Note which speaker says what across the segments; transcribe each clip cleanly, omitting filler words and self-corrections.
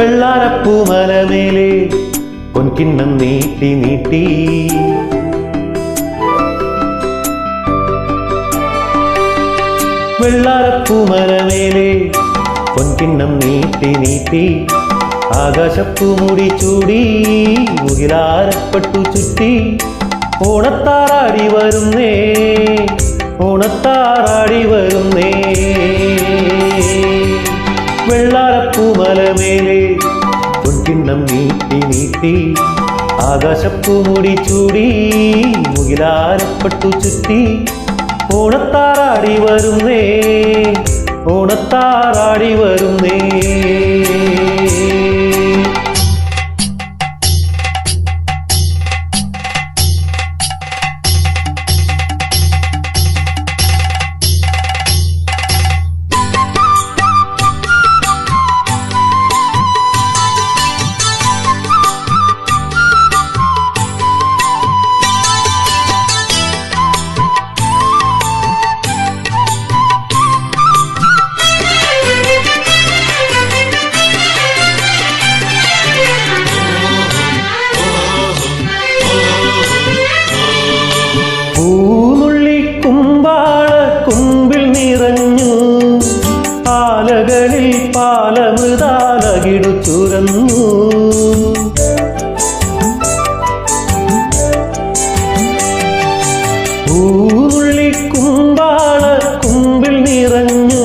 Speaker 1: വെള്ളാരപ്പൂമലമേലെ പൊൻകിണ്ണം നീട്ടി നീട്ടി വെള്ളാരപ്പൂമലമേലെ പൊൻകിണ്ണം നീട്ടി നീട്ടി ആകാശപ്പൂമുടി ചൂടി മുകിലാരപ്പട്ടു ചുറ്റി ഓണത്താറാടി വരുന്നേ ഓണത്താറാടി വരുന്നേ വെള്ളാരപ്പൂമലമേലെ പൊൻകിണ്ണം നീട്ടി നീട്ടി ആകാശപ്പൂമുടി ചൂടി മുകിലാരപ്പട്ടു ചുറ്റി ഓണത്താറാടി വരുന്നേ ഓണത്താറാടി വരുന്നേ കുമ്പിൽ നിറഞ്ഞു ആലകളിൽ പാലമൃതാലകിടു ചുരന്നു പൂനുള്ളിക്കുമ്പാള കുമ്പിൽ നിറഞ്ഞു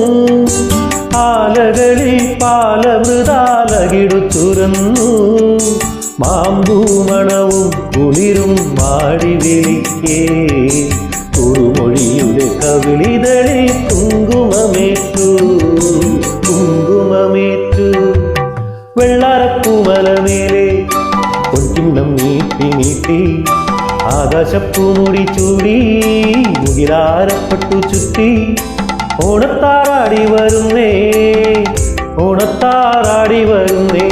Speaker 1: ആലകളിൽ പാലമൃതാലകിടു ചുരന്നു മാമ്പൂമണവും കുളിരും മാടി വിളിക്കേ കുറുമൊഴിയുടെ കവിളിതളിൽ കുങ്കുമമേറ്റു കുങ്കുമമേറ്റു വെള്ളാരപ്പൂമലമേലെ പൊൻകിണ്ണം നീട്ടി നീട്ടി ആകാശപ്പൂമുടി ചൂടി മുകിലാരപ്പട്ടു ചുറ്റി ഓണത്താറാടി വരുന്നേ ഓണത്താറാടി വരുന്നേ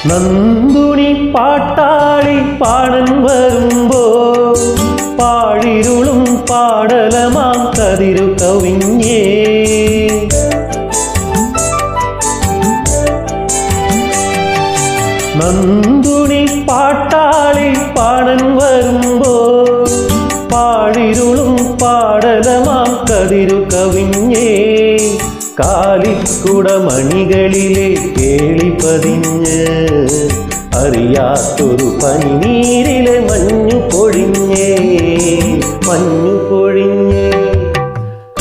Speaker 1: നന്ദുണി പാട്ടാളി പാടൻ വരുമ്പോ പാഴിരുളും പാടലമാം കതിരു കവിഞ്ഞേ നന്ദുണി പാട്ടാളി പാടൻ വരുമ്പോ പാഴിരുളും പാടലമാം കതിരു കവിഞ്ഞേ കാലിക്കുടമണികളിലെ കേളി പതിഞ്ഞ് അറിയാത്തൊരു പനിനീരിലെ മഞ്ഞു പൊഴിഞ്ഞേ മഞ്ഞു പൊഴിഞ്ഞേ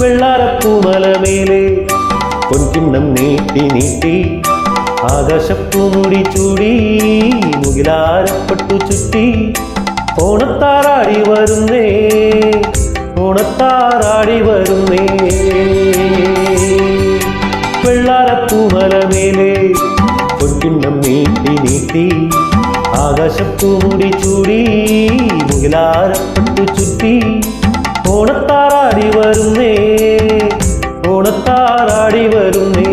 Speaker 1: വെള്ളാരപ്പൂമലമേലെ പൊൻകിണ്ണം നീട്ടി നീട്ടി ആകാശപ്പൂമുടി ചൂടി മുകിലാരപ്പട്ടു ചുറ്റി ഓണത്താറാടി വരുന്നേ ഓണത്താറാടി വരുന്നേ വെള്ളാരപ്പൂമലമേലെ പൊൻകിണ്ണം നീട്ടി നീട്ടി ആകാശപ്പൂമുടി ചൂടി മുകിലാരപ്പട്ടു ചുറ്റി ഓണത്താറാടി വരുന്നേ ഓണത്താറാടി വരുന്നേ